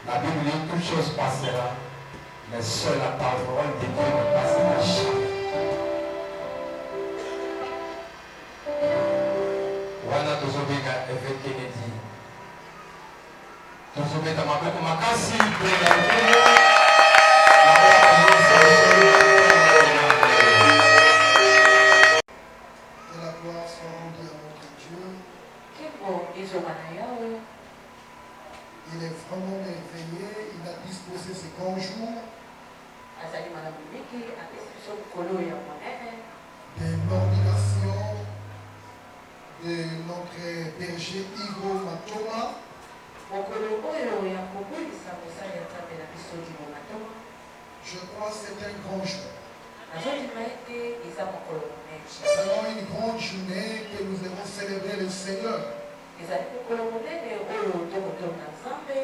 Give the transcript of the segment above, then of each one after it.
La Bible dit toute chose passera, mais seule la parole de Dieu ne passera jamais. Wana tozobeka Eve Kennedy. Tozobeta maboko makasi il est vraiment merveilleux, il a disposé ses grands jours de l'ordination de notre berger Ivo Matoma. Je crois que c'est un grand jour. C'est vraiment une grande journée que nous allons célébrer le Seigneur.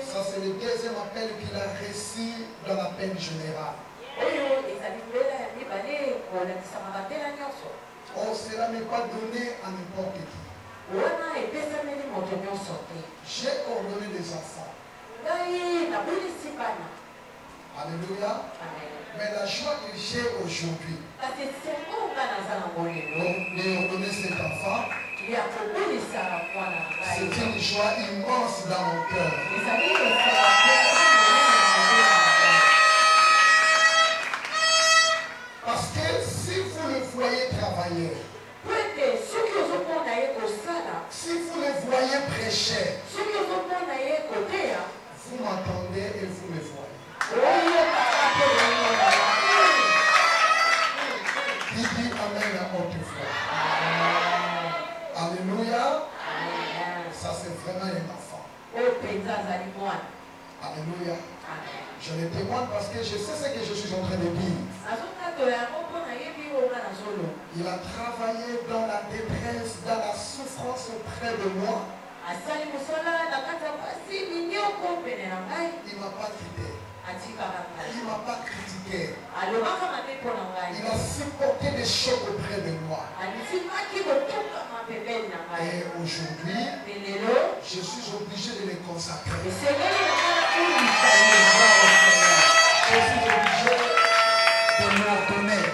Ça, c'est le deuxième appel qu'il a reçu dans l'appel général. Oh, cela n'est pas donné à n'importe qui. J'ai ordonné des enfants. Alléluia. Mais la joie que j'ai aujourd'hui, d'ordonner cet enfant, c'est une joie immense dans mon cœur. Parce que si vous le voyez travailler, si vous le voyez prêcher, vous m'entendez et vous le voyez. Qui dit Amen à haute voix. Alléluia. Ça c'est vraiment un enfant. Alléluia. Je le témoigne parce que je sais ce que je suis en train de dire. Il a travaillé dans la détresse, dans la souffrance auprès de moi. Il ne m'a pas quitté. Il ne m'a pas critiqué. Il a supporté des chocs auprès de moi. Et aujourd'hui, je suis obligé de les consacrer. Je suis obligé de m'ordonner.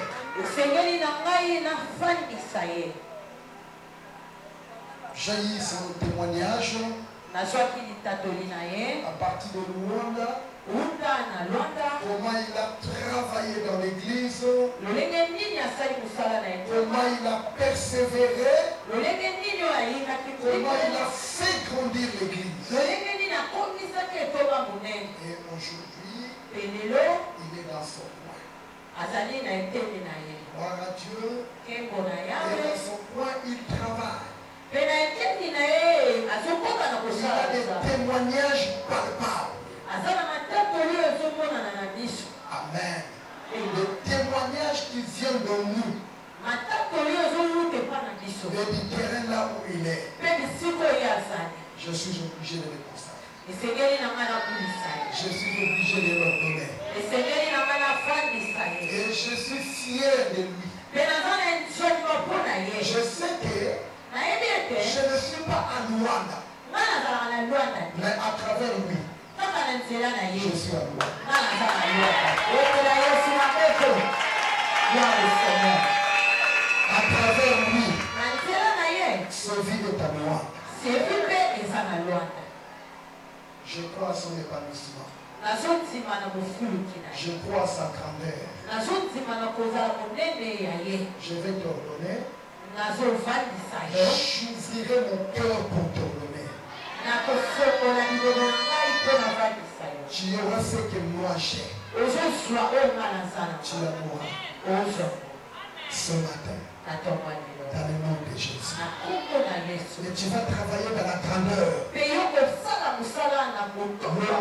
J'ai eu son témoignage à partir de Luanda. Comment il a travaillé dans l'église, comment il a persévéré, comment il a fait grandir l'église. Et aujourd'hui, il est dans son coin. Gloire à Dieu. Et dans son coin, il travaille. Il a des témoignages palpables. Amen. Le témoignage qui vient de nous. De du terrain là où il est. Je suis obligé de le consacrer. Je suis obligé de l'ordonner. Et je suis fier de lui. Je sais que je ne suis pas à Luanda. Mais à travers lui, je suis à Luanda. À travers lui, ce vide est à Luanda. Je crois à son épanouissement. Je crois à sa grandeur. Je vais t'ordonner. J'ouvrirai mon cœur pour t'ordonner. Tu auras ce que moi j'ai. Tu l'auras ce matin. Dans le nom de Jésus. Et tu vas travailler dans la grandeur. Le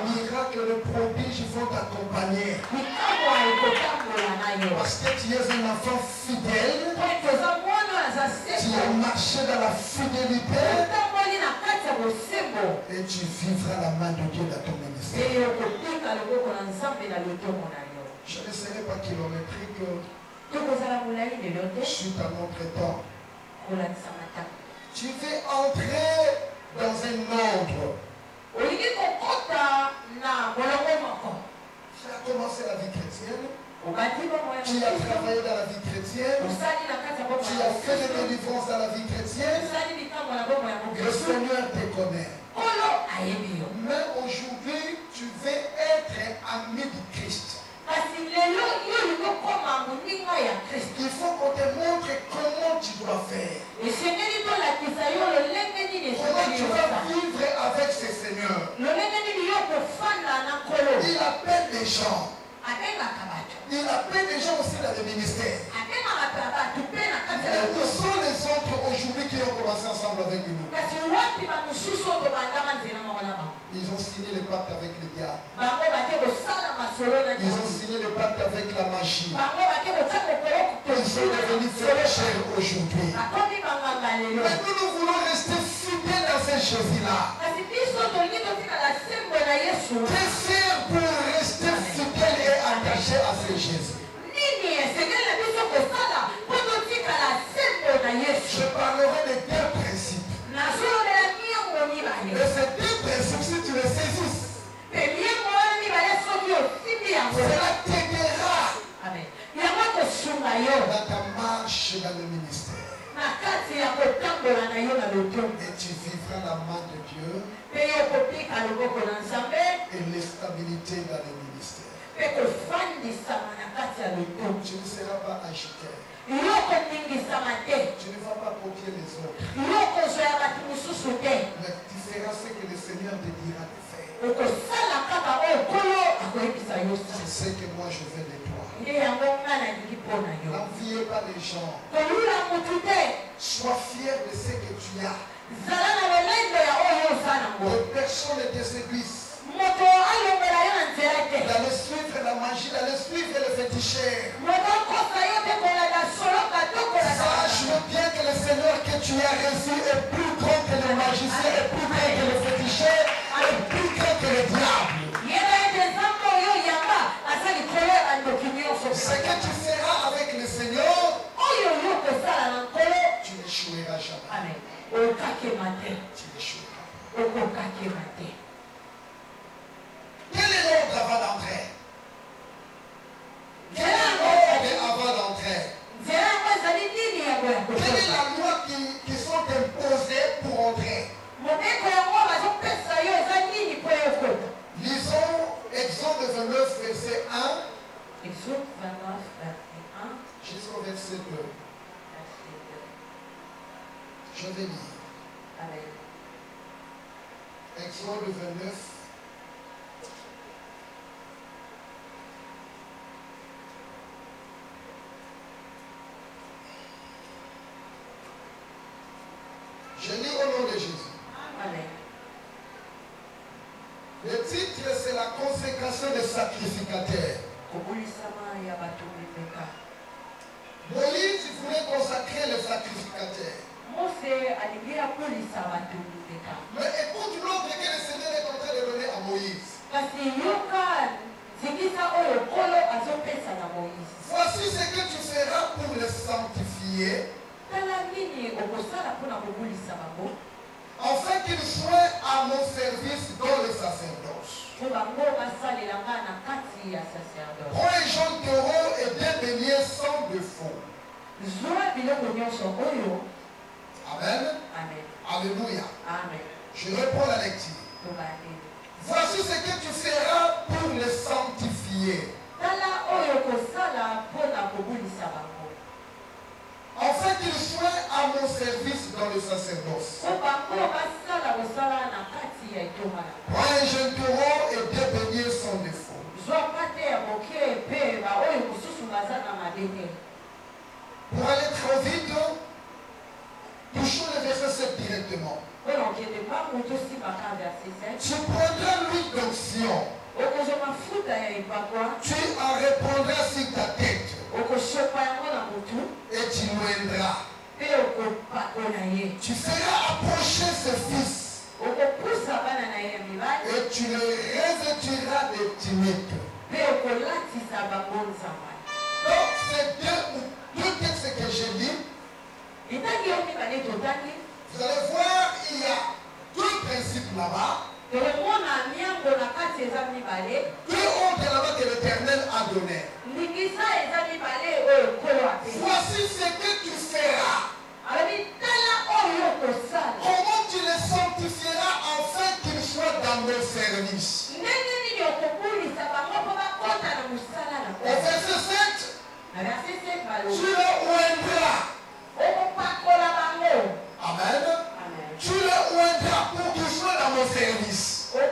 miracle, le prodige vont t'accompagner. Parce que tu es un enfant fidèle. Tu as marché dans la fidélité. Et tu vivras la main de Dieu dans ton ministère. Je ne serai pas kilométrique suite à notre temps. Tu veux entrer dans un ordre. Tu as commencé la vie chrétienne. Tu as travaillé dans la vie chrétienne. Tu as fait des délivrances dans la vie chrétienne. Le Seigneur te connaît. Mais aujourd'hui, tu veux être ami du Christ. Il faut qu'on te montre comment tu dois faire. Comment tu vas vivre avec ce Seigneur. Il appelle des gens. Il appelle des gens aussi dans le ministère. Où sont les autres aujourd'hui qui ont commencé ensemble avec nous? Ils ont signé le pacte avec le diable. Ils ont signé le pacte avec la magie. Ils sont devenus frères aujourd'hui. Mais nous voulons rester fidèles dans ces choses-là. Que faire pour rester fidèles et attachés à ces Jésus? Je parlerai de deux principes. Et ces deux principes, si tu les saisis, cela t'aidera dans ta marche dans le ministère. Et tu vivras la main de Dieu et l'instabilité dans le ministère. Tu ne seras pas agité. Tu ne vas pas copier les autres. Mais tu feras ce que le Seigneur te dira de faire. C'est ce que moi je veux de toi. N'enviez pas les gens. Sois fier de ce que tu as. Que personne ne te séduise. D'aller suivre la magie, d'aller suivre le féticheur. Sache bien que le Seigneur que tu as reçu est plus grand que le magicien, est plus grand que le féticheur, est plus grand que le diable. Ce que tu feras avec le Seigneur, tu n'échoueras jamais. Tu n'échoueras. Quel est l'ordre avant d'entrer? Quel est l'ordre avant d'entrer? Quelle est la loi qui sont imposées pour entrer? Lisons Exode 29, verset 1. Exode 29, verset 1. Jusqu'au verset 2. Je vais lire. Amen. Exode 29. Je lis au nom de Jésus. Amen. Le titre, c'est la consécration des sacrificateurs. Moïse voulait consacrer les sacrificateurs. Mais écoute l'ordre que le Seigneur est en train de donner à Moïse. Voici ce que tu feras pour les sanctifier, afin qu'ils soient à mon service dans le sacerdoce. Prends un jeune taureau et deux béliers sans défaut. Amen. Alléluia. Je reprends la lecture. Voici ce que tu feras pour les sanctifier, afin qu'ils soient à mon service dans le sacerdoce. Prends un jeune taureau et deux béliers sans défaut. Pour aller trop vite, touchons le verset 7 directement. Tu prendras l'huile d'onction. Tu en répandras sur ta tête. Et tu l'oindras. Tu feras approcher ce fils. Et tu le revêtiras de tunique. Donc ces deux textes que j'ai lus Vous allez voir, il y a deux principes là-bas. Deux autres là-bas que l'Éternel a donné. Voici ce que tu feras. Comment tu les sanctifieras afin qu'ils soient dans mon service. Au verset 7, tu les oindras. Amen. Tu les oindras pour qu'ils soient dans mon service. Mais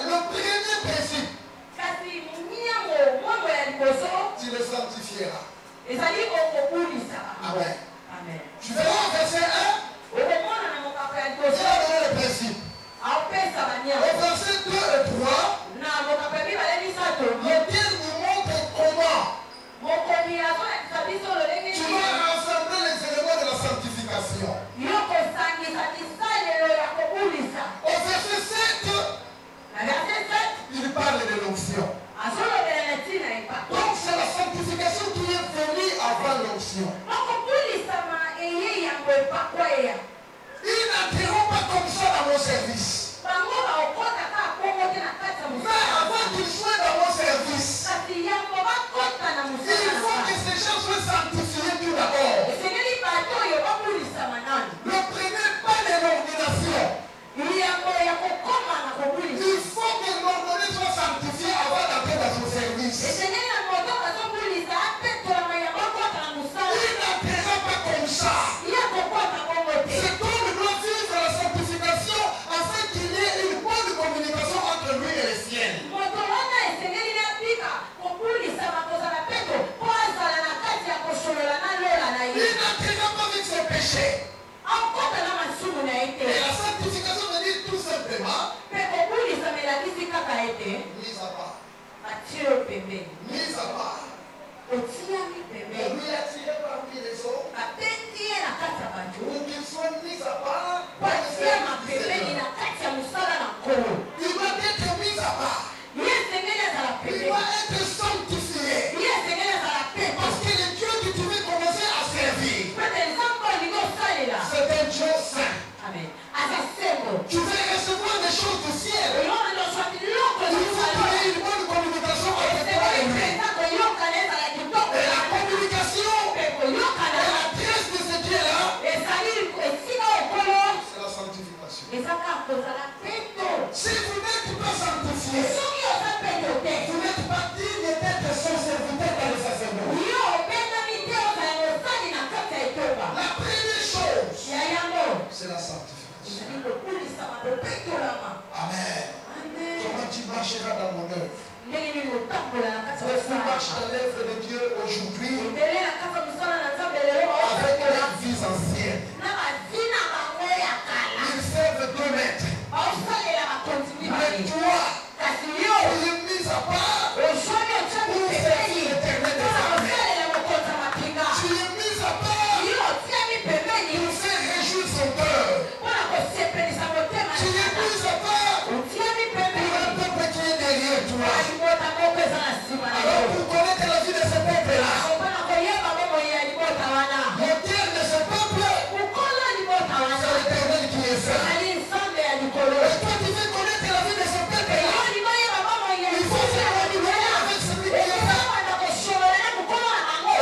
le premier principe, tu les sanctifieras. Amen. Tu verras au verset 1, il a donné le principe. Au verset 2 et 3, lequel nous montre comment tu vas rassembler les éléments de la sanctification. Au verset 7, il parle de l'onction. Donc c'est la sanctification qui est venue avant l'onction. Ils n'entreront pas comme ça dans mon service. Mais avant qu'ils soient dans mon service, il faut que ces gens soient sanctifiés tout d'abord. Le premier pas de l'ordination. Il faut que l'ordonnée soit sanctifiée avant d'entrer dans son service. Il n'entrera pas comme ça. C'est comme il doit vivre la sanctification afin qu'il y ait une bonne communication entre lui et les siennes. Il n'entrera pas avec ses péchés. Et la sanctification veut dire tout simplement mise à part. Mise à part. Et lui attiré parmi les autres pour qu'il soit mis à part. Il doit être mis à part. Il doit être sanctifié. Parce que le Dieu que tu veux commencer à servir, c'est un Dieu saint. Tu veux recevoir des choses du ciel. Il faut qu'il y ait une bonne communication entre toi et lui. Et la communication et la trace de ce Dieu-là, c'est la sanctification. Si vous n'êtes pas sanctifié, vous n'êtes pas digne d'être son serviteur dans le sacerdoce. La première chose, c'est la sanctification. Amen. Comment tu marcheras dans mon œuvre? Quand tu marches dans l'œuvre de Dieu aujourd'hui, avec les vies anciennes, ils servent 2 mètres. Mais toi, tu es mis à part pour servir l'Éternel des armées. Tu es mis à part pour faire réjouir son cœur. Tu es mis à part pour un peuple qui est derrière toi. Alors pour connaître la vie de ce peuple-là, l'auteur de ce peuple, c'est l'Éternel qui est saint. Et toi tu veux connaître la vie de ce peuple-là, il faut se renouveler avec celui qui est saint.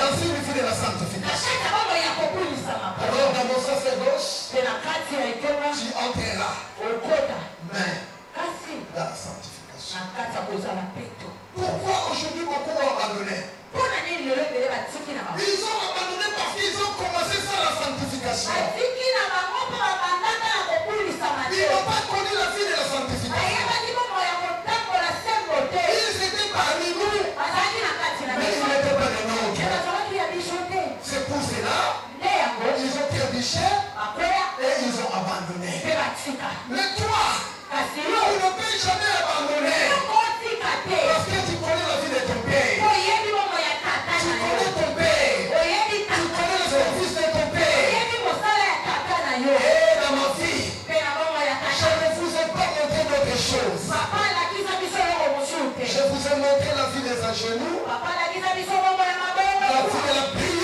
Ainsi il fait de la sanctification. Alors dans mon sacerdoce, tu entreras, mais dans la sanctification. Pourquoi aujourd'hui beaucoup ont abandonné? Ils ont abandonné parce qu'ils ont commencé sans la sanctification. Ils n'ont pas connu la vie de la sanctification. Ils étaient parmi nous, mais ils n'étaient pas des nôtres. C'est pour cela ils ont trébuché et ils ont abandonné. Mais toi, tu ne peux jamais abandonner parce que tu connais la vie de ton père. Tu connais ton père. Tu connais le service de ton père. Et dans ma vie, je ne vous ai pas montré d'autre chose. Je vous ai montré la vie des genoux, la vie de la prière.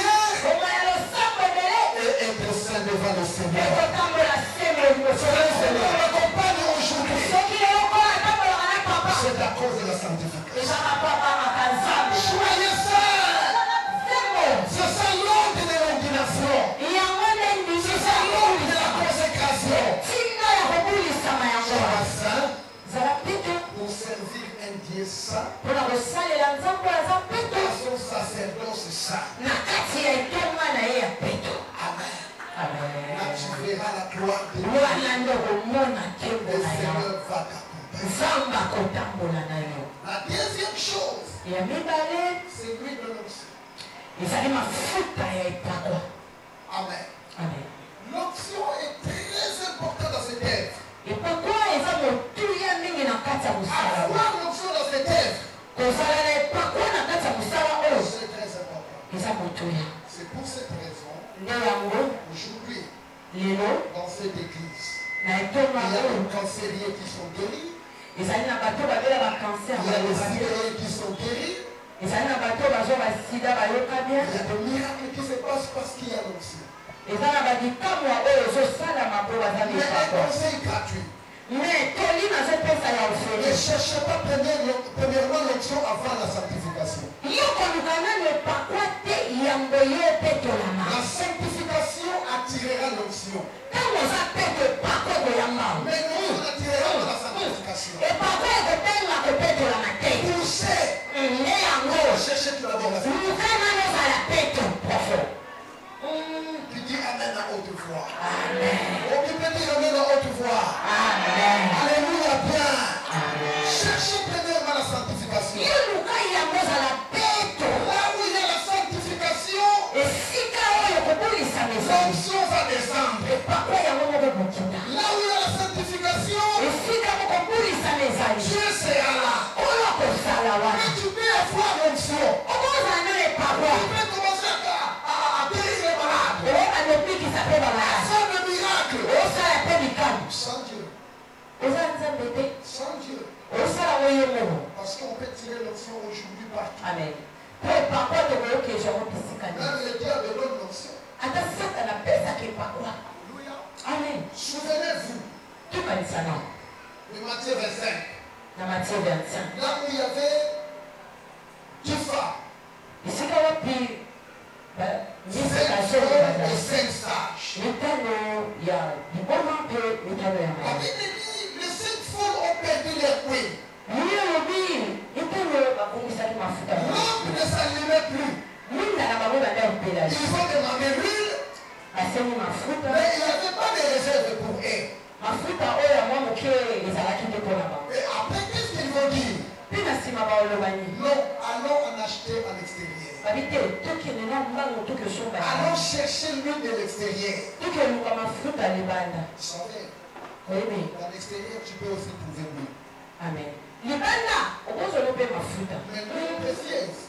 C'est l'huile de l'onction. Amen. Amen. L'onction est très importante dans cette œuvre. Avoir l'onction dans cette œuvre, c'est très important. C'est pour cette raison, aujourd'hui, dans cette église, il y a des cancériens qui sont guéris. Il y a des sidérés qui sont guéris. Il y a des miracles qui se passent parce qu'il y a l'onction. Mais un conseil gratuit. Ne cherchez pas premièrement l'onction avant la sanctification. La sanctification attirera l'onction. Mais nous, on attirera dans la sanctification. Poussez. Cherchez tout d'abord la sanctification. Qui dit Amen à haute voix. Amen. Oh, qui peut dire Amen à haute voix. Amen. Alléluia, bien. Amen. Cherchez premièrement la sanctification. Là où il y a la sanctification, l'onction va descendre. Là où il y a la sanctification, Dieu sera là. Mais tu peux avoir l'onction. Tu peux commencer à guérir les malades. Sans le miracle. Sans Dieu. Sans Dieu. Parce qu'on peut tirer l'onction aujourd'hui partout. Amen. Même le diable donne l'onction. Alléluia. Amen. Souvenez-vous Tu connais ça, non? de Matthieu 25. Dans Matthieu 25. Là où il y avait 10 femmes. Ici, quand on dit, 5 hommes et 5 sages. il y a du bon peu, La Bible dit, les 5 femmes ont perdu leur queen. L'homme ne s'allumait plus. Ils ont demandé l'huile, mais il n'y avait pas de réserve pour eux. Et après, qu'est-ce qu'ils vont dire? Non, allons en acheter à l'extérieur. Allons chercher l'huile de l'extérieur. Vous savez, à l'extérieur, tu peux aussi trouver l'huile. Amen. Mais l'huile précieuse,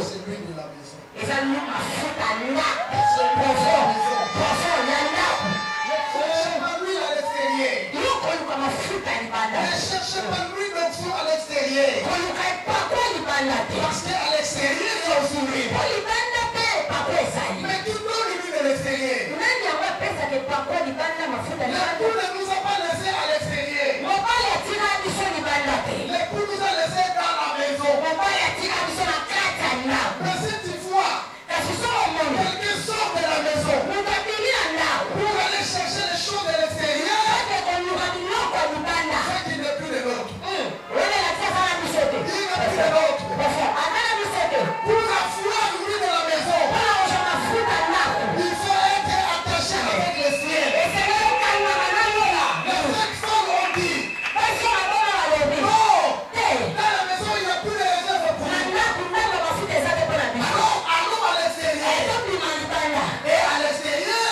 c'est l'huile de la maison. Cherchez pas l'huile à l'extérieur. Ne cherchez pas l'huile d'onction à l'extérieur. Parce qu'à l'extérieur, il y a aussi l'huile. Mais qui donne l'huile de l'extérieur? L'époux ne nous a pas laissé à l'extérieur. L'époux nous a laissé dans la maison. Mais si tu vois quelqu'un sort de la maison pour aller chercher les choses de l'extérieur, c'est qu'il n'est plus de l'autre. Il n'est plus de l'autre. Pour avoir l'huile de la maison, il faut être attaché avec le ciel. Les 5 femmes ont dit, non, dans la maison il n'y a plus de réserve pour nous. Allons à l'extérieur. Et à l'extérieur,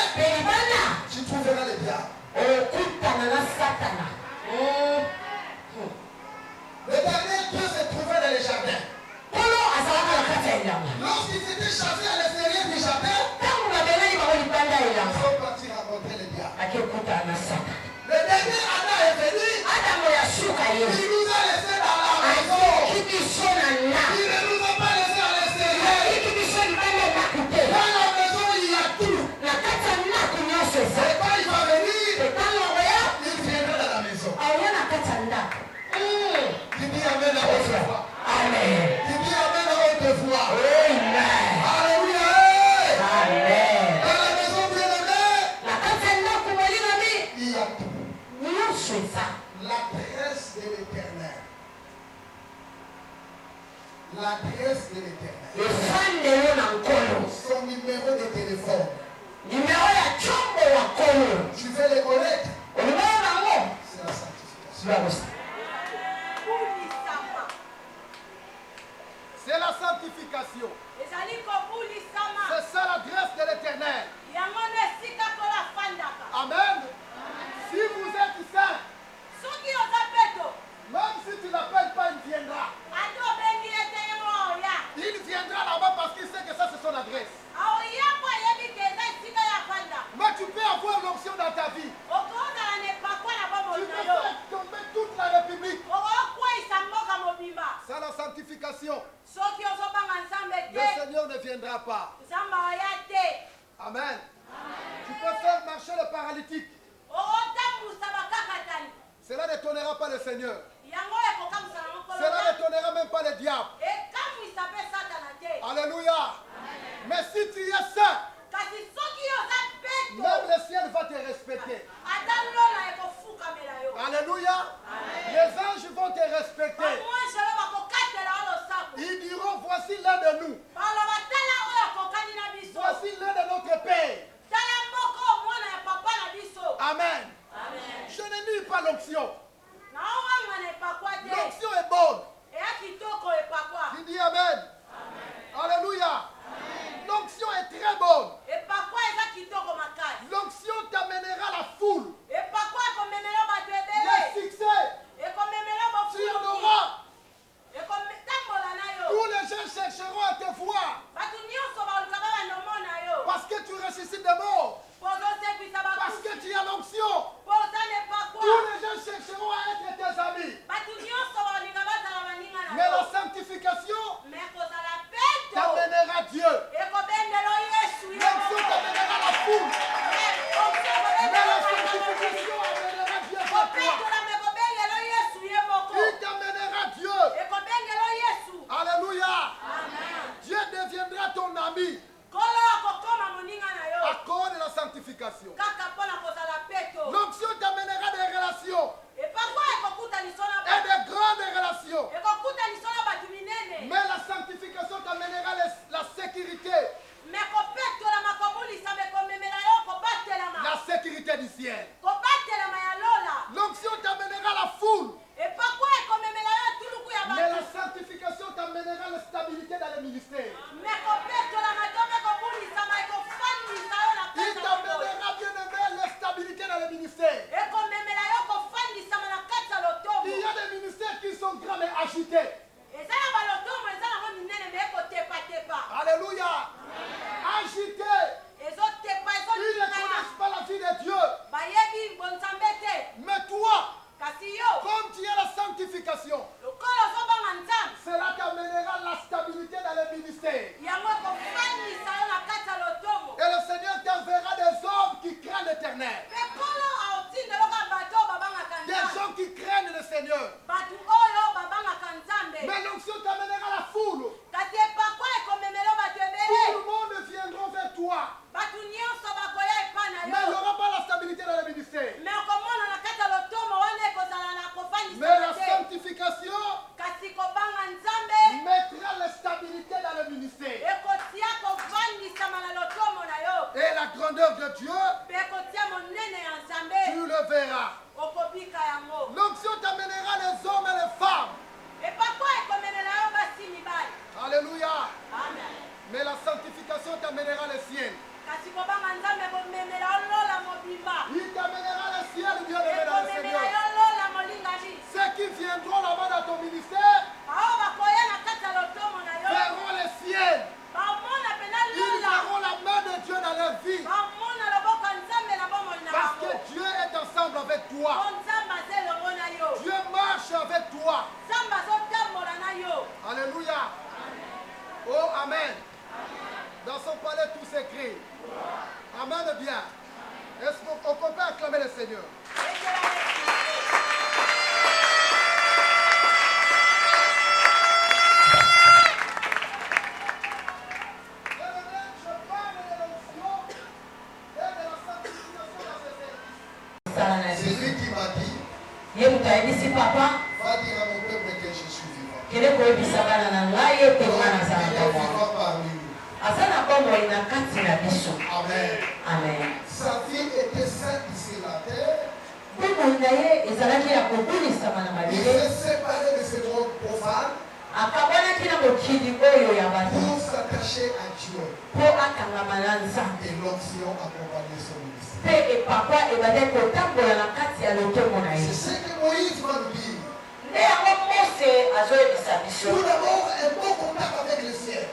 tu trouveras le diable. Le dernier Dieu se trouvait dans les jardins. Lorsqu'ils étaient chassés à l'extérieur du jardin, ils sont partis rencontrer le diable. Le dernier Adam est venu. Il nous a laissés dans la maison. Il ne nous a pas laissés à l'extérieur. Dans la maison, il y a tout. Et quand il va venir, il viendra dans la maison. Qui dit Amen à haute voix. Qui dit Amen à haute voix. Alléluia. Dans la maison bien-aimée, il y a l'adresse. Mais tu peux avoir l'onction dans ta vie. Tu peux faire tomber toute la République. C'est la sanctification. Le Seigneur ne viendra pas. Amen. Tu peux faire marcher le paralytique. Cela n'étonnera pas le Seigneur. Cela n'étonnera même pas le diable. Alléluia. Mais si tu es saint, même le ciel va te respecter. Alléluia. Les anges vont te respecter. Ils diront, voici l'un de nous. Voici l'un de notre Père. Amen. Je ne nie pas l'onction. L'onction est bonne. Il dit Amen. Alléluia. L'onction est très bonne. L'onction t'amènera la foule. Le succès. Tu en auras. Tous les gens chercheront à te voir. Parce que tu ressuscites de mort. Parce que tu as l'onction. Tous les gens chercheront à être tes amis. Mais la sanctification t'amènera Dieu. L'onction t'amènera la foule. Mais la sanctification amènera Dieu vers toi. Il t'amènera Dieu. Alléluia. Dieu deviendra ton ami à cause de la sanctification. L'onction t'amènera des relations. Et de grandes relations. Mais la sanctification t'amènera la sécurité. La sécurité du ciel. L'onction t'amènera la foule. Mais la sanctification t'amènera la stabilité dans le ministère. Il t'amènera, bien aimé, la stabilité dans le ministère. Il y a des ministères qui sont grands mais agités. Alléluia. Agités. Ils ne connaissent pas la vie de Dieu. Mais toi, comme tu as la sanctification, cela t'amènera la stabilité dans le ministère. Et le Seigneur t'enverra des hommes qui craignent l'Éternel. Des gens qui craignent le Seigneur. Mais l'onction t'amènera la foule. Tout le monde viendra vers toi. Mais il n'y aura pas la stabilité dans le ministère. Mais la sanctification mettra la stabilité dans le ministère. Et la grandeur de Dieu, tu le verras. L'onction t'amènera les hommes et les femmes. Alléluia. Mais la sanctification t'amènera les ciels. Il t'amènera le ciel, bien aimé dans le Seigneur. Ceux qui viendront là-bas dans ton ministère verront le ciel. Ils verront la main de Dieu dans leur vie. Parce que Dieu est ensemble avec toi. Dieu marche avec toi. Alléluia. Oh, Amen. Dans son palais, tout s'écrit. Amen bien. Est-ce qu'on peut acclamer le Seigneur? C'est lui qui m'a dit, va dire à mon peuple que je suis vivant. Il est vivant parmi nous. Amen. Amen. Sa vie était sainte ici sur la terre. Il s'est séparé de ses drogues profanes pour s'attacher à Dieu. Et l'onction accompagnait son ministère. C'est ce que Moïse va nous dire. Tout d'abord, un bon contact avec le ciel.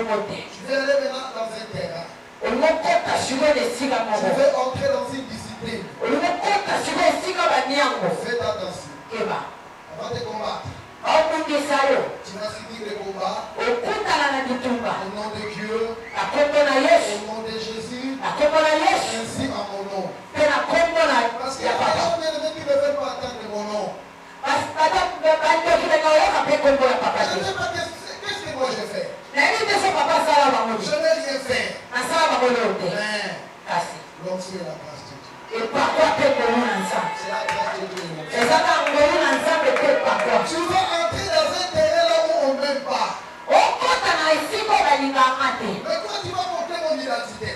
vais aller maintenant dans un terrain. Je vais entrer dans une discipline. Fais attention. Avant de combattre, tu vas subir le combat. Au nom de Dieu. Au nom de Jésus. Ainsi en mon nom. Parce qu'il y a des gens qui ne veulent pas attendre mon nom. Je ne sais pas qu'est-ce que moi je fais. Je n'ai rien fait. Mais lorsque la grâce de Dieu. C'est la grâce de Dieu. Tu vas entrer dans un terrain là où on ne m'aime pas. Mais toi tu vas montrer mon identité.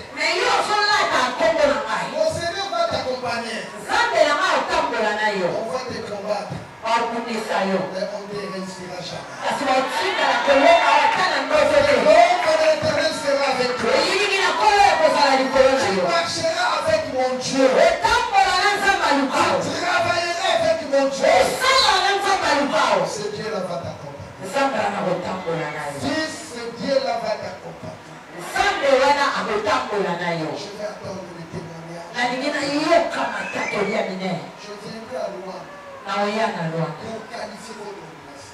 Mon Seigneur va t'accompagner. On va te combattre. Mais on ne te réussira jamais. L'homme de l'Éternel sera avec toi. Tu marcheras avec mon Dieu. Tu travailleras avec mon Dieu. Ce Dieu-là va t'accompagner. Si ce Dieu-là va t'accompagner. Je vais attendre le témoignage. Je viendrai à loin. Pour qualifier votre place.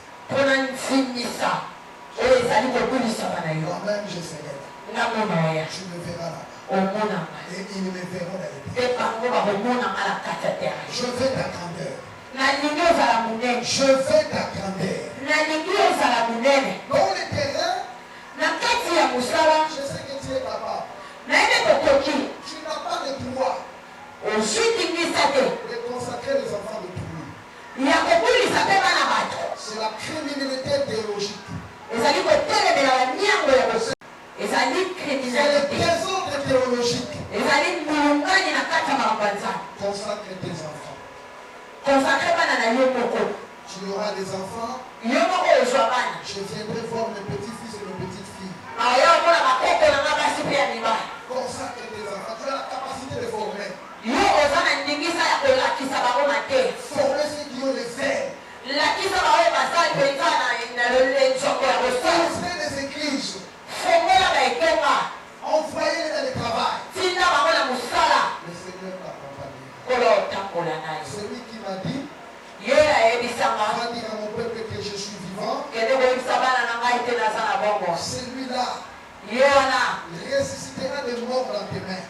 Moi-même, je serai là. Tu me verras là. Et ils me verront là. Je veux ta grandeur. Je veux ta grandeur. Dans les terrains, je sais que tu es capable. Tu n'as pas de pouvoir de consacrer les enfants de tout. C'est la criminalité théologique. C'est le désordre théologique. Consacre tes enfants. Tu auras des enfants. Je viendrai voir mes petits-fils et mes petites-filles. Consacre tes enfants. Tu as la capacité de former. Former ceux qui ont les ailes. Construire des églises. Envoyer-les dans le travail. Le Seigneur t'accompagne. Celui qui m'a dit, va dire à mon peuple que je suis vivant. Celui-là ressuscitera des morts dans tes mains.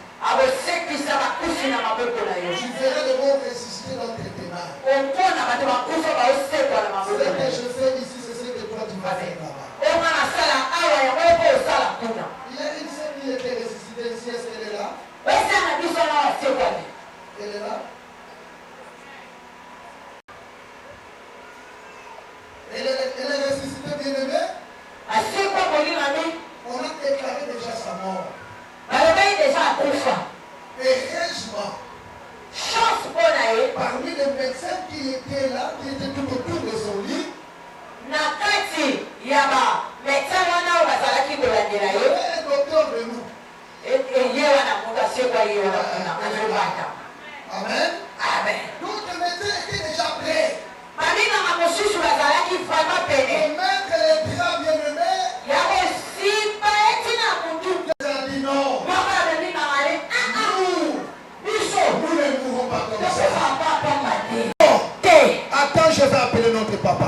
Tu verras des morts ressusciter dans tes mains. Ce que je fais ici, c'est ce que toi tu vas faire là-bas. Il y a une seule qui était ressuscitée ici, est-ce qu'elle est là? Elle est là? Elle est ressuscitée, bien-aimée? On a déclaré déjà sa mort. Heureusement, parmi les médecins qui étaient là, qui étaient tout autour de son lit, il y avait un docteur de nous. Amen. Donc le médecin était déjà prêt. Pour mettre les draps bien-aimés, il a dit non. Nous ne mourrons pas comme ça. Attends, je vais appeler notre papa.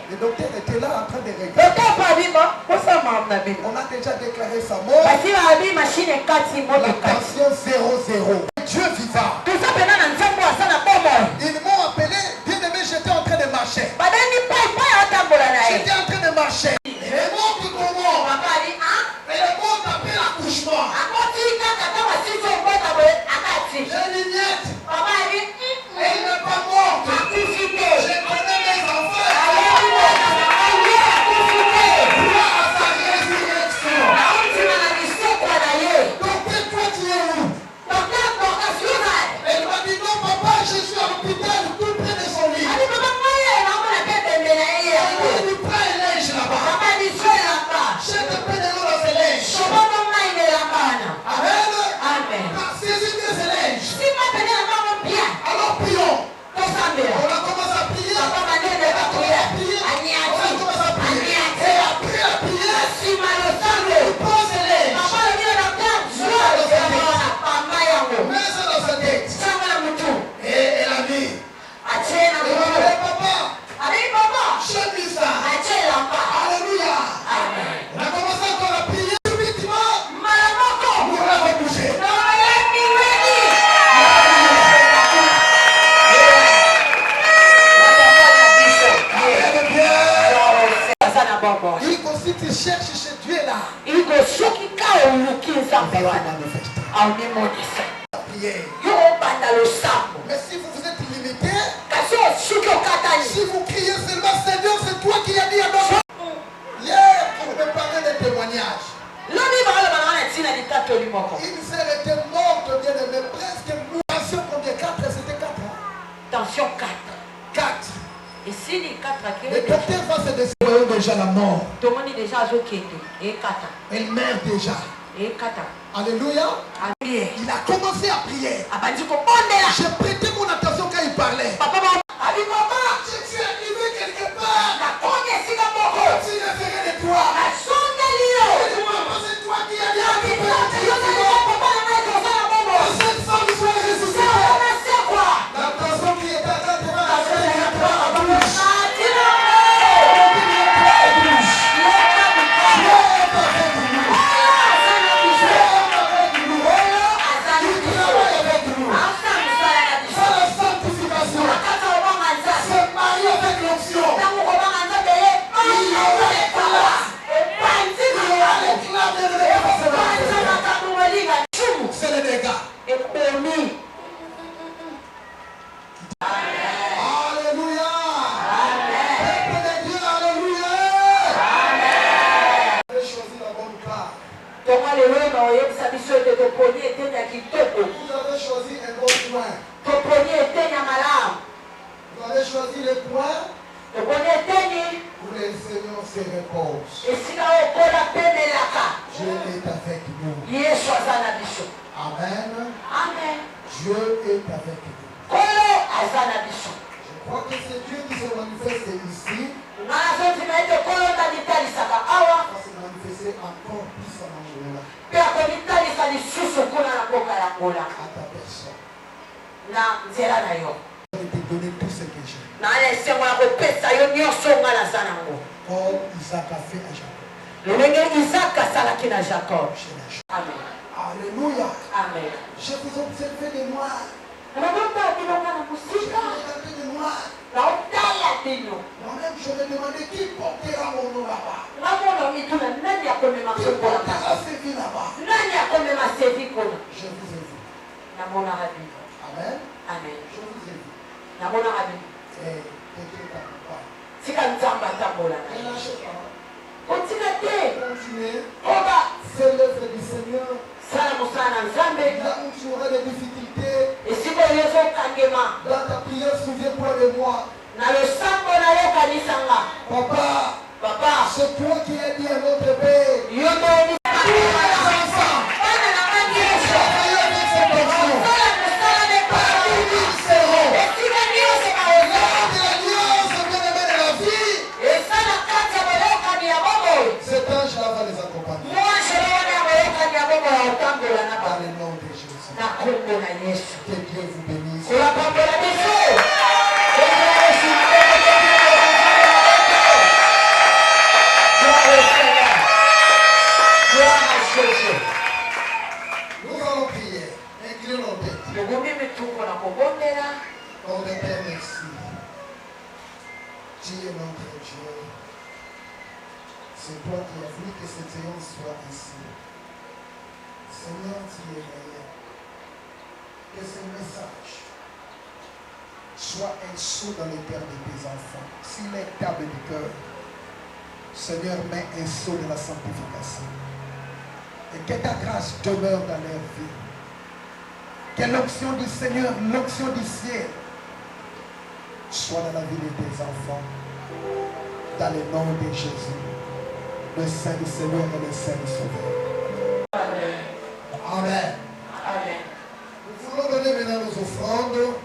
Le docteur était là en train de regarder. On a déjà déclaré sa mort. La tension 0-0. Dieu vivant. Ils m'ont appelé. Bien-aimé, j'étais en train de marcher. J'étais en train de marcher. Elle monte comment? Elle monte après l'accouchement. J'ai une miette. Elle n'est pas morte. Je connais mes enfants. Crois à sa résurrection. Donc toi tu es où? Elle m'a dit non. Il faut si tu cherches chez Dieu là. Il faut soki ka oluki nzambe wana. Manifester. Aonimonisa. La prière. Yo banda losambo. Mais si vous êtes limité, Kasi soki okatani. si vous criez seulement Seigneur, c'est toi qui as dit à notre hier pour me parler des témoignages. Lobi balo bana na tina ditato limoko. Une sœur était morte, bien aimée, presque morte. Tension combien 4, c'était 4 ans. Tension 4. 4. Et si les 4 Le docteur va se décider déjà la mort. tout le monde est déjà azokete. Et 4. Elle meurt déjà. Et 4. Alléluia. Prière. Il a commencé à prier. Abandi ko bondela. J'ai prêté mon attention quand il parlait. Papa ba abi mama. Je suis arrivé quelque part. Na konye sika moko. Tu ne ferais de toi. Na sonde lio. C'est toi qui as dit à Abi mama yo na papa na mai ko sana bobo. cette femme soit ressuscitée. Na c'est quoi? La personne qui est à ta c'est les dégâts. Alléluia. Peuple de Dieu, alléluia. Vous avez choisi la bonne part. Vous avez choisi un bon point. Vous avez choisi le point où le Seigneur se repose. Dieu est avec nous. Amen. Dieu est avec nous. Je crois que c'est Dieu qui se manifeste ici. Il va se manifester encore plus à ta personne. Je vais te donner tout ce que j'ai. Comme Isaac a fait à Jacob. Alléluia. Je vous observe de moi. Je regardais de moi. Moi-même, je me demandais qui portera mon nom là-bas. Qui portera ses vies là-bas. Je vous ai vu. Amen. Je vous ai vu. Et t'inquiète pas. Ne lâchez pas. Continuez. C'est l'œuvre du Seigneur. Là où tu auras des difficultés dans ta prière, souviens-toi de moi. Papa, c'est toi qui as dit à notre Père. Cet ange-là va les accompagner. Dans le nom de Jésus. Que Dieu vous bénisse. Nous allons prier. Inclinons nos têtes. Notre Père, merci. Tu es notre Dieu. C'est toi qui as voulu que cette séance soit ici. Seigneur, tu es meilleur. Que ce message soit un saut dans le cœur de tes enfants. S'il est table du cœur, Seigneur, mets un saut de la sanctification. Et que ta grâce demeure dans leur vie. Que l'onction du Seigneur, l'onction du ciel, soit dans la vie de tes enfants. Dans le nom de Jésus, le Saint du Seigneur et le Saint du Sauveur. Amen. Nous voulons donner maintenant nos offrandes.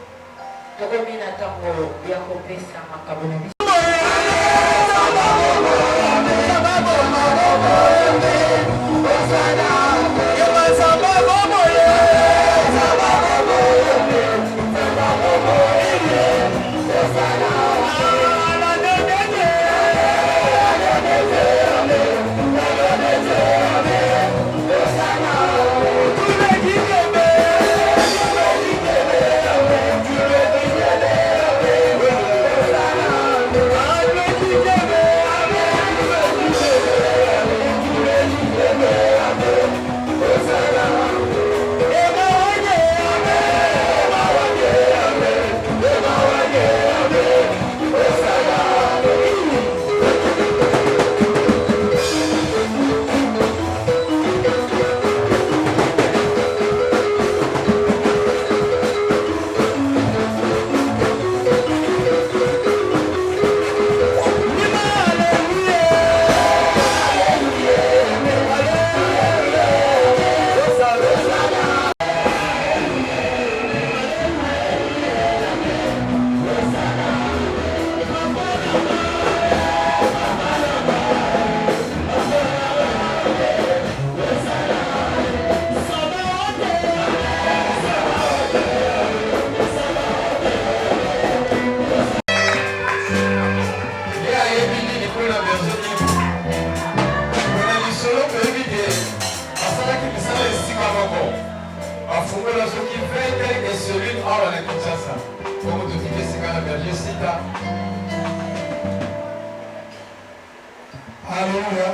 lokola berger Ivo. Na lisolo toyebi te asalaki misala esika moko. Afungola soki 20 quelques cellules awa na Kinshasa. Bongo tokiki esika na berger Sita. Alléluia.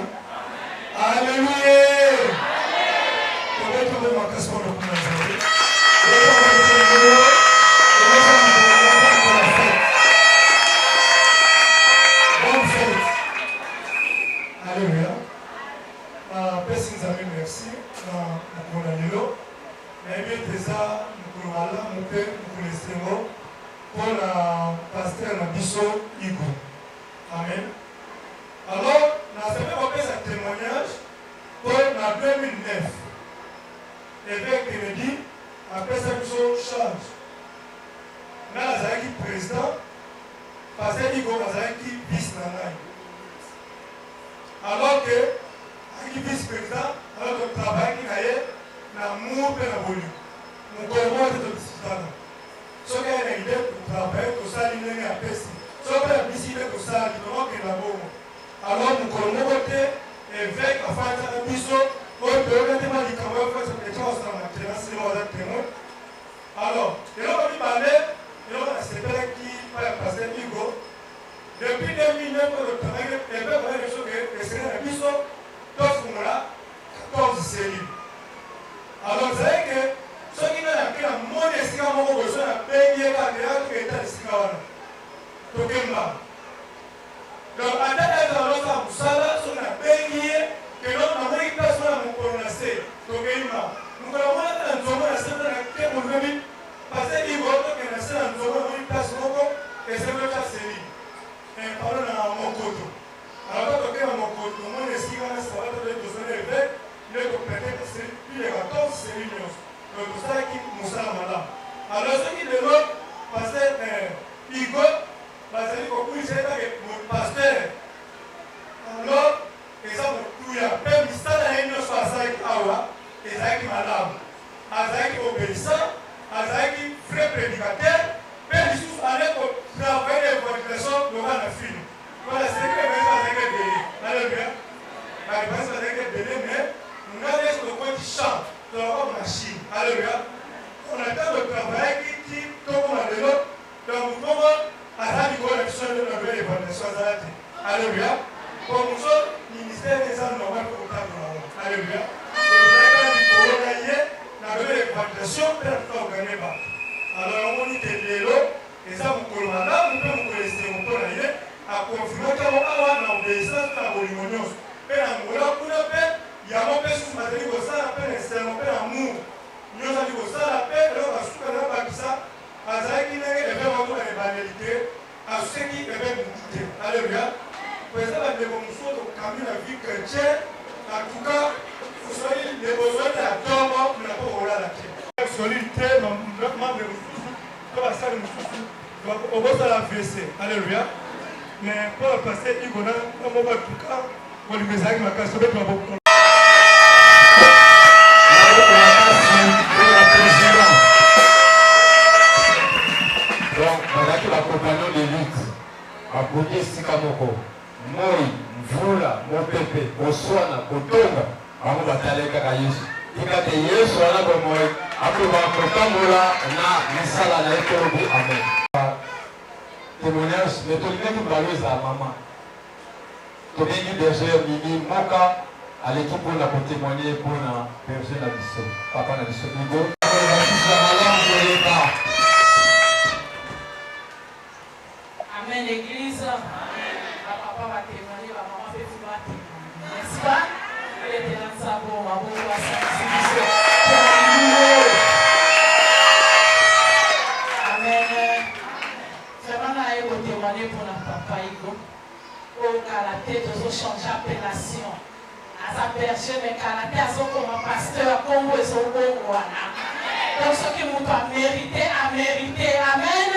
Alléluia. Peut-être que vous m'avez pour commencer. Bonne fête. Alléluia. Merci mes amis, merci. Pour la lilo. Mais bien déjà, nous allons nous faire pour la pasteur Nabiso Igo. Amen. Alors, nous avons fait un témoignage pour la 2009. L'évêque Kennedy a fait sa change. Nous avons président, parce qu'il y a vice. Alors que, avec vice-président, alors que le travail qui est l'amour et la volume. Nous commençons à discuter. Ce qui est l'idée pour travailler, pour ça, il y a un PC. Ce qui est l'idée pour ça, il y a un bon. Alors nous commençons à faire évêque à faire un biseau. Alors, et là, on va parler, et là, c'est vrai qui va passer Hugo. Depuis 2009, le travail est fait pour les choses que c'est un biseau, 14 cellules. Alors, vous savez que ceux qui n'ont appris la monnaie, c'est qu'on a besoin de payer la création qui est à l'Iskawara. Donc, à date, on a besoin de payer que l'on a moins de personnes à mon prononcé. Donc, nous avons un zombie à ce moment-là, parce qu'il y a un zombie à ce moment-là, et c'est le cas série. Et parlons à mon côté. Alors, quand on a mon côté, au moins, les cigars, ça va être besoin de l'évêque, il est complété de plus de 14 séries. Donc, tout ça qui nous a malade. Alors, ce qui est l'autre, parce que Igo, parce que vous savez que mon pasteur, alors, exemple, il y a même ça dans une soirée awa, Ezaki madame, Azaki obéissant, Azaki vrai prédicateur, mais il faut aller pour travailler l'évangélisation devant la fille. Voilà, c'est que les gens avec les bébés. Alléluia. Les gens avec les bébés, mais nous avons le point qui chante dans la machine. Alléluia. On attend le travail qui comme on a de l'autre, donc nous avons Azaki connexion de la nouvelle évangélisation. Alléluia. Pour nous autres, ministère des armes normales pour le temps de l'homme. Alléluia. Le travail du la nouvelle évaluation, peut-être pas gagner pas. Alors, on dit que les lots, et ça, vous pouvez là, vous pouvez vous laisser, vous pouvez aller, à confirmer que vous avez l'obéissance de la volumoniose. Et la moula, vous l'avez, il y a mon père sous ma télé, vous savez, la peine, c'est mon père amour. Nous avons dit, vous savez, la peine, et on va souffrir la bâtissa, à ça qui n'est pas vraiment la banalité, à ceux qui éveillent vous quitter. Alléluia. Président de l'évolution de la vie chrétienne, en tout cas, vous soyez les besoins de la tombe, vous n'avez pas volé la clé. Solidité, membre de l'Oussou, comme la salle de l'Oussou, au bout de la VC. Alléluia. Mais pour passer, il y a un moment en tout cas, pour les messages, ma casse, c'est beaucoup. Donc, voilà que l'accompagnant de lutte, à Boudier Sikamoko. Moi, Mvula, Mopepe, Oswana, Kotonga, Amu Bataleka Kayesu. Tika te Yesu ala kwa moi, apu bakotambola na misala na ekolobi. Amen. Témoignage, mais tout le monde parle à maman. Tout le monde berger Mimi Moka à l'équipe pour la témoigner pour la berger la biso. Papa la biso Hugo. Amen, l'église. Papa va témoigner, la maman fait tout va témoigner. N'est-ce pas? Il était dans sa bombe, à vous voir ça. Amen. Vraiment, là, il faut témoigner pour notre papa Igo. Au Kalaté, nous avons changé d'appellation. À sa berger, mais Kalaté, à son comme pasteur, comme vous et son bon roi. Donc, ce qui nous doit mériter, à mériter. Amen.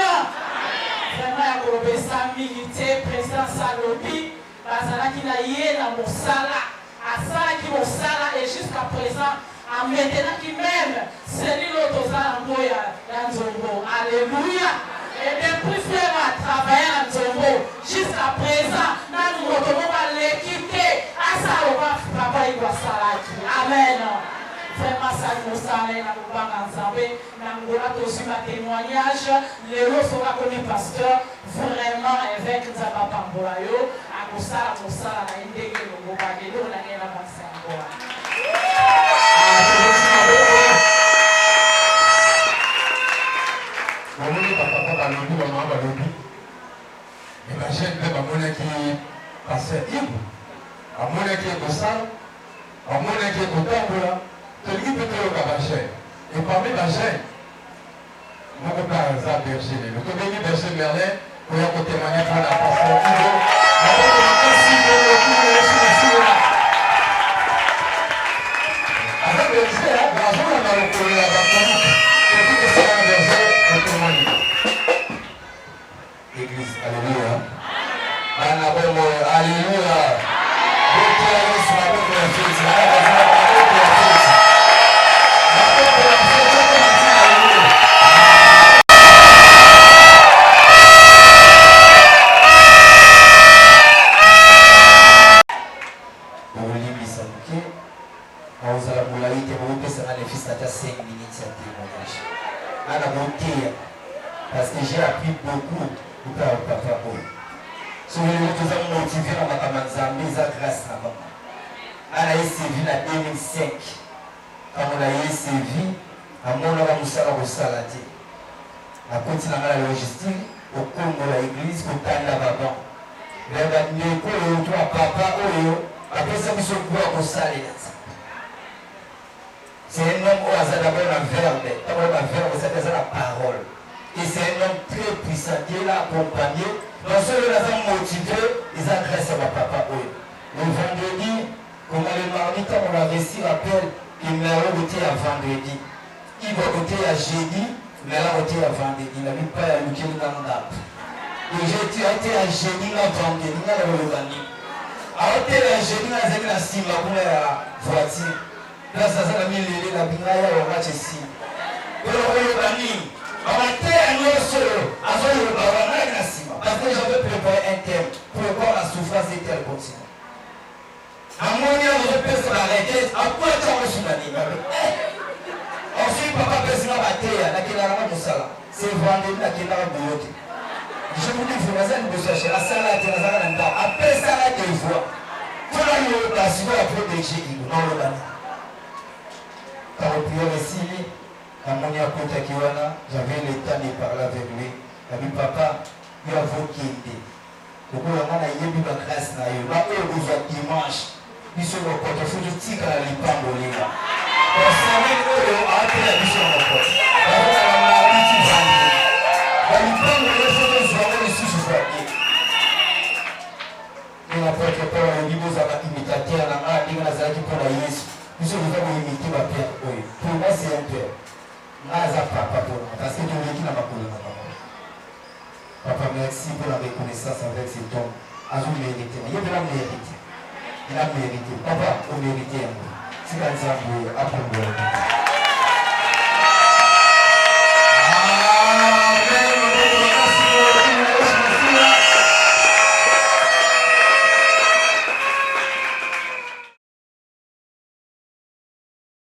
Vraiment, il y a sa milité, président Salobi, Bazala qui n'a yé dans mon sala, à ça qui mon sala et jusqu'à présent, à maintenant qui même, c'est l'autre Zalamboya dans Zombo. Alléluia. Et depuis frère à travailler dans Zombo, jusqu'à présent, nous nous mosala na kobanga nzambe na ngola tozwi batémoignage lelo soka komi pasteur vraiment évêque nzambe apambola yo akosala mosala na ye ndenge elongoba lelo na ngai na basango wana bamoni bapapa balobi bamama balobi emagene mpe bamonaki paster ibu amonaki ekosala amonaki ekotambola tolingi mpe toyoka bagene eparmi bagene moko mpe aza berger lelo tobengi berger merlin koya kotémoigne mpona paster ibu aboko makasi bookuna yesu masiya aza berger azolanda lokolo ya bapolike toki kosala na berger otémoigne église alléluia bana bongo alléluia botia yesu maboko ya feti bolimbisa moke aozala molai te bopesanga nefisi ata 5 minutes ya témoignage ana boteya parce que j'ai appris beaucoup kuka papa oyo soki lelo toza motive na makambo ya nzambe eza grâce na mama ana ye servi na 2005 kamona ye servi amonaka mosala kosala te akoti na nga na logistique okongola église kotanda baban ndeko oyo to apapa oyo apesa biso kuwa kosalela nzambe c'est un homme oyo aza d'abord na verbe ntango na verbe eza na parole et c'est un homme très puissant qui est là accompagné dans ce lieu là motivé ils ont grâce à papa le vendredi comme le mardi quand on a reçu l'appel il m'a voté à vendredi il va voter à jeudi mais là voté à vendredi il n'a mis pas à l'util dans l'ap et j'ai été à jeudi na vendredi na le bani a été à jeudi na zaki na sima kuna ya voiture là ça ça mis les la bingaya au match ici le bani amateya nyonso azoyoba bangai na nsima parce que j'avais préparé un thème pour voir la souffrance etelle continue amoni azopesa barequete akwata mosunanima ensuite papa pesinga bateya nakendaka mosala c'est vendredi nakendaka boyo te je vous dis vous naza liboso ya chere asala te nazaka na ndako apesaka des fois mpona yoka sino apres belgique nolobani kaopriere esili amoni akotaki wana j'avais le temps de parler avec lui abi papa yo avokende lokola nga nayebi bagrâce na yo ba oyo kozwa dimanche biso mokoto fo totikala lipambolela osemaine oyo aatela biso mokoto bazokala mabiti vande balipambole fo tozwango lisusu fabie ndenge apotre paul alobi bozala imitateur na nga ndenge nazalaki mpona yesu biso koza koimite bapere oyo pour moi c'est un père Naza papa pour moi, parce que tu veux qu'il n'a pas pour la parole. Papa, merci pour la reconnaissance avec cet homme. As-tu mérité? Il a mérité. Il a mérité. Papa, on mérite un peu. C'est comme ça que après moi.